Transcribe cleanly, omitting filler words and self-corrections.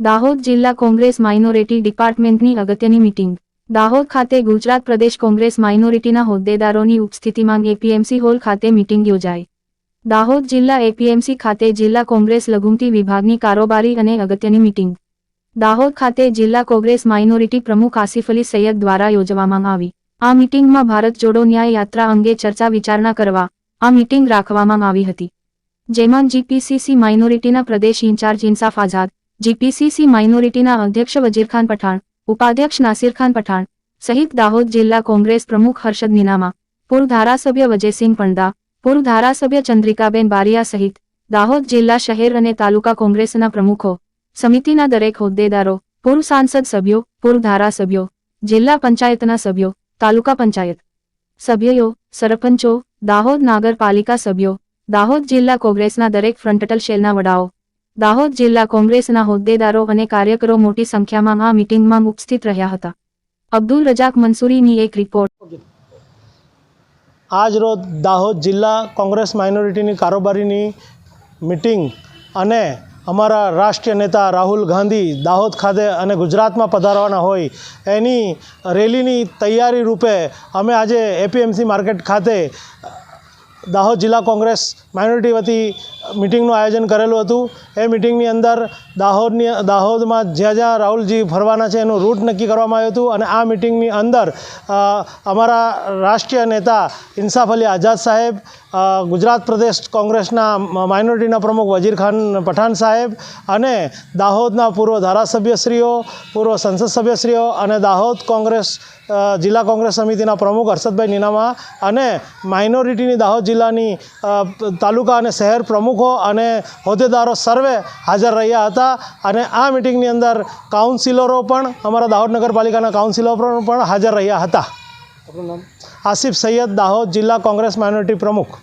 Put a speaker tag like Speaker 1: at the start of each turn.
Speaker 1: દાહોદ જિલ્લા કોંગ્રેસ માઇનોરિટી ડિપાર્ટમેન્ટની અગત્યની મીટિંગ દાહોદ ખાતે ગુજરાત પ્રદેશ કોંગ્રેસ માઇનોરિટીના હોદ્દેદારોની ઉપસ્થિતિમાં એપીએમસી હોલ ખાતે મીટિંગ યોજાઈ। દાહોદ જિલ્લા એપીએમસી ખાતે જિલ્લા કોંગ્રેસ લઘુમતી વિભાગની કારોબારી અને અગત્યની મીટિંગ દાહોદ ખાતે જિલ્લા કોંગ્રેસ માઇનોરિટી પ્રમુખ આસિફ અલી સૈયદ દ્વારા યોજવામાં આવી। આ મીટિંગમાં ભારત જોડો ન્યાય યાત્રા અંગે ચર્ચા વિચારણા કરવા આ મીટિંગ રાખવામાં આવી હતી, જેમાં જીપીસીસી માઇનોરિટીના પ્રદેશ ઇન્ચાર્જ ઇન્સાફ આઝાદ, જીપીસીસી માઇનોરિટીના અધ્યક્ષ વજીરખાન પઠાણ, ઉપાધ્યક્ષ નાસિરખાન પઠાણ સહિત દાહોદ જિલ્લા કોંગ્રેસ પ્રમુખ હર્ષદ નીનામા, પૂર્વ ધારાસભ્ય વજયસિંહ પંડા, પૂર્વ ધારાસભ્ય ચંદ્રિકાબેન બારિયા સહિત દાહોદ જિલ્લા શહેર અને તાલુકા કોંગ્રેસના પ્રમુખો, સમિતિના દરેક હોદ્દેદારો, પૂર્વ સાંસદ સભ્યો, પૂર્વ ધારાસભ્યો, જિલ્લા પંચાયતના સભ્યો, તાલુકા પંચાયત સભ્યો, સરપંચો, દાહોદ નગરપાલિકા સભ્યો, દાહોદ જિલ્લા કોંગ્રેસના દરેક ફ્રન્ટલ સેલના વડાઓ, દાહોદ જિલ્લા કોંગ્રેસના હોદ્દેદારો અને કાર્યકરો મોટી સંખ્યામાં આ મીટિંગમાં ઉપસ્થિત રહ્યા હતા। અબ્દુલ રજાક મંસૂરીની એક રિપોર્ટ।
Speaker 2: આજ રોજ દાહોદ જિલ્લા કોંગ્રેસ માઇનોરિટીની કારોબારીની મીટિંગ અને અમારા રાષ્ટ્રીય નેતા રાહુલ ગાંધી દાહોદ ખાતે અને ગુજરાતમાં પધારવાના હોય એની રેલીની તૈયારી રૂપે અમે આજે એપીએમસી માર્કેટ ખાતે દાહોદ જિલ્લા કોંગ્રેસ માઇનોરિટી વતી મીટિંગનું આયોજન કરેલું હતું। એ મીટિંગની અંદર દાહોદમાં જ્યાં રાહુલજી ફરવાના છે એનું રૂટ નક્કી કરવામાં આવ્યું હતું અને આ મીટિંગની અંદર અમારા રાષ્ટ્રીય નેતા ઇન્સાફ અલી આઝાદ સાહેબ, ગુજરાત પ્રદેશ કોંગ્રેસના માઇનોરિટીના પ્રમુખ વજીરખાન પઠાણ સાહેબ અને દાહોદના પૂર્વ ધારાસભ્યશ્રીઓ, પૂર્વ સંસદ સભ્યશ્રીઓ અને દાહોદ કોંગ્રેસ જિલ્લા કોંગ્રેસ સમિતિના પ્રમુખ હર્ષદભાઈ નીનામા અને માઇનોરિટીની દાહોદ જિલ્લાની તાલુકા અને શહેર પ્રમુખો અને હોદ્દેદારો સર્વે હાજર રહ્યા હતા અને આ મીટિંગની અંદર કાઉન્સિલરો પણ અમારા દાહોદ નગરપાલિકાના કાઉન્સિલરો પણ હાજર રહ્યા હતા। આસિફ સૈયદ, દાહોદ જિલ્લા કોંગ્રેસ માઇનોરિટી પ્રમુખ।